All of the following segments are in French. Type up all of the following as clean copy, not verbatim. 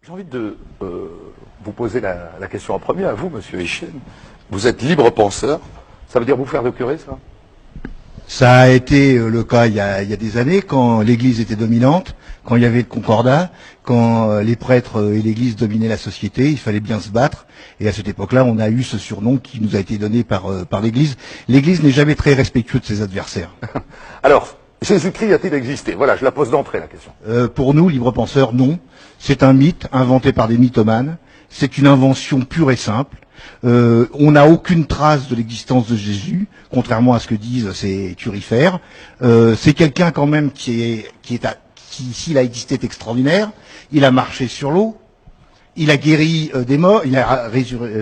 J'ai envie de vous poser la question en premier à vous, monsieur Etienne. Vous êtes libre penseur. Ça veut dire vous faire de curé, ça? Ça a été le cas il y a des années, quand l'Église était dominante, quand il y avait le concordat, quand les prêtres et l'Église dominaient la société, il fallait bien se battre. Et à cette époque-là, on a eu ce surnom qui nous a été donné par l'Église. L'Église n'est jamais très respectueuse de ses adversaires. Alors, Jésus-Christ a-t-il existé? Voilà, je la pose d'entrée, la question. Pour nous, libres penseurs, non. C'est un mythe inventé par des mythomanes. C'est une invention pure et simple. On n'a aucune trace de l'existence de Jésus, contrairement à ce que disent ces turifères. C'est quelqu'un quand même qui, s'il a existé, est extraordinaire. Il a marché sur l'eau. Il a guéri des morts, il a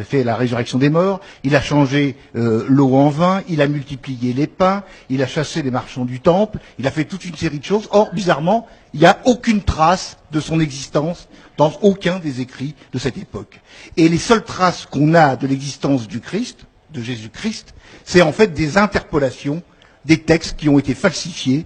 fait la résurrection des morts, il a changé l'eau en vin, il a multiplié les pains, il a chassé les marchands du temple, il a fait toute une série de choses. Or, bizarrement, il n'y a aucune trace de son existence dans aucun des écrits de cette époque. Et les seules traces qu'on a de l'existence du Christ, de Jésus-Christ, c'est en fait des interpolations, des textes qui ont été falsifiés,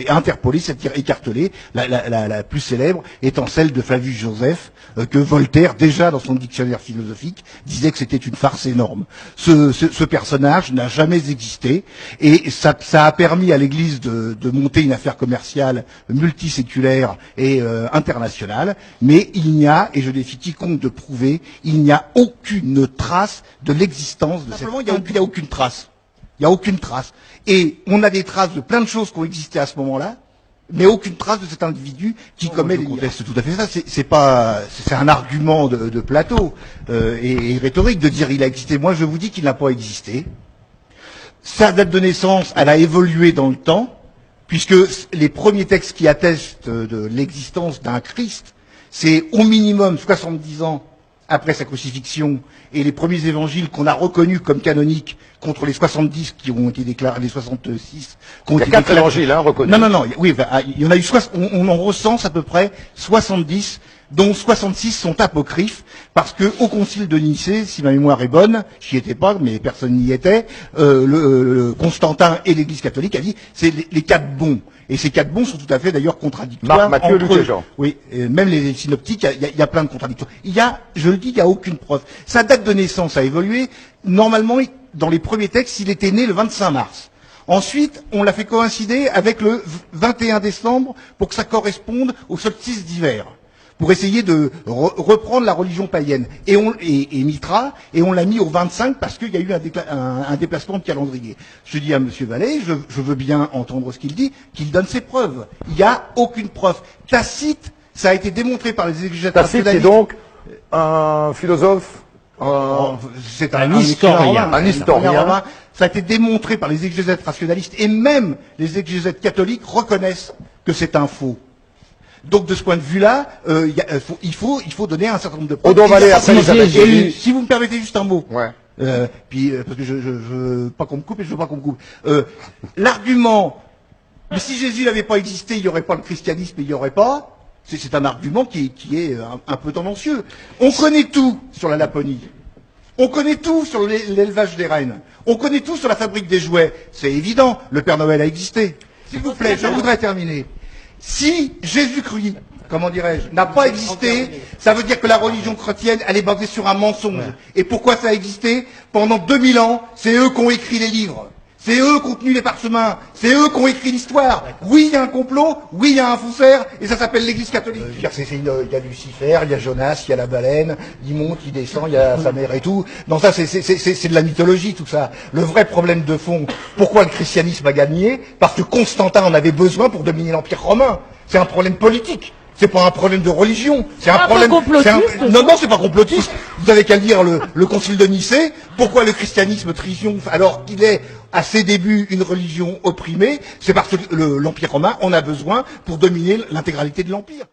interpolés, c'est-à-dire écartelés, la plus célèbre étant celle de Flavius Joseph, que Voltaire, déjà dans son dictionnaire philosophique, disait que c'était une farce énorme. Ce personnage n'a jamais existé, et ça a permis à l'Église de monter une affaire commerciale multiséculaire et internationale, mais il n'y a, et je défie quiconque de prouver, il n'y a aucune trace de l'existence de cette... Il n'y a aucune trace. Il n'y a aucune trace. Et on a des traces de plein de choses qui ont existé à ce moment-là, mais aucune trace de cet individu qui commet des miracles. C'est tout à fait ça. C'est un argument de plateau et rhétorique de dire il a existé. Moi, je vous dis qu'il n'a pas existé. Sa date de naissance, elle a évolué dans le temps, puisque les premiers textes qui attestent de l'existence d'un Christ, c'est au minimum 70 ans après sa crucifixion, et les premiers évangiles qu'on a reconnus comme canoniques contre les 70 qui ont été déclarés, les 66 qui ont été déclarés. Il y a 4 évangiles, reconnus. Non, oui, il y en a eu, on en recense à peu près 70, dont 66 sont apocryphes, parce que au concile de Nicée, si ma mémoire est bonne, j'y étais pas, mais personne n'y était, Constantin et l'Église catholique a dit, c'est les 4 bons. Et ces 4 bons sont tout à fait d'ailleurs contradictoires. Marc, Matthieu, Luc et Jean. Oui, même les synoptiques, il y a plein de contradictions. Je le dis, il n'y a aucune preuve. Sa date de naissance a évolué. Normalement, dans les premiers textes, il était né le 25 mars. Ensuite, on l'a fait coïncider avec le 21 décembre pour que ça corresponde au solstice d'hiver, pour essayer de reprendre la religion païenne. Et Mitra, et on l'a mis au 25 parce qu'il y a eu un déplacement de calendrier. Je dis à Monsieur Vallée, je veux bien entendre ce qu'il dit, qu'il donne ses preuves. Il n'y a aucune preuve. Tacite, ça a été démontré par les exégètes rationalistes. Tacite, c'est donc un philosophe, c'est un historien. Un historien. Ça a été démontré par les exégètes rationalistes, et même les exégètes catholiques reconnaissent que c'est un faux. Donc de ce point de vue-là, il faut donner un certain nombre de preuves. Si vous me permettez juste un mot. Ouais. Parce que je veux pas qu'on me coupe et je veux pas qu'on me coupe. L'argument, mais si Jésus n'avait pas existé, il n'y aurait pas le christianisme et il n'y aurait pas. C'est un argument qui est un peu tendancieux. On connaît tout sur la Laponie. On connaît tout sur l'élevage des rennes. On connaît tout sur la fabrique des jouets. C'est évident, le Père Noël a existé. S'il vous plaît, je voudrais terminer. Si Jésus-Christ, comment dirais-je, n'a pas existé, ça veut dire que la religion chrétienne, elle est basée sur un mensonge. Et pourquoi ça a existé? Pendant 2000 ans, c'est eux qui ont écrit les livres. C'est eux qui ont tenu les parchemins. C'est eux qui ont écrit l'histoire. Oui, il y a un complot. Oui, il y a un faussaire. Et ça s'appelle l'Église catholique. Il y a Lucifer, il y a Jonas, il y a la baleine. Il monte, il descend, il y a sa mère et tout. Non, ça, c'est de la mythologie, tout ça. Le vrai problème de fond, pourquoi le christianisme a gagné? Parce que Constantin en avait besoin pour dominer l'Empire romain. C'est un problème politique. C'est pas un problème de religion. C'est un problème complotiste. Non, c'est pas complotiste. Vous avez qu'à lire le concile de Nicée. Pourquoi le christianisme triomphe alors qu'il est à ses débuts une religion opprimée? C'est parce que l'Empire romain en a besoin pour dominer l'intégralité de l'Empire.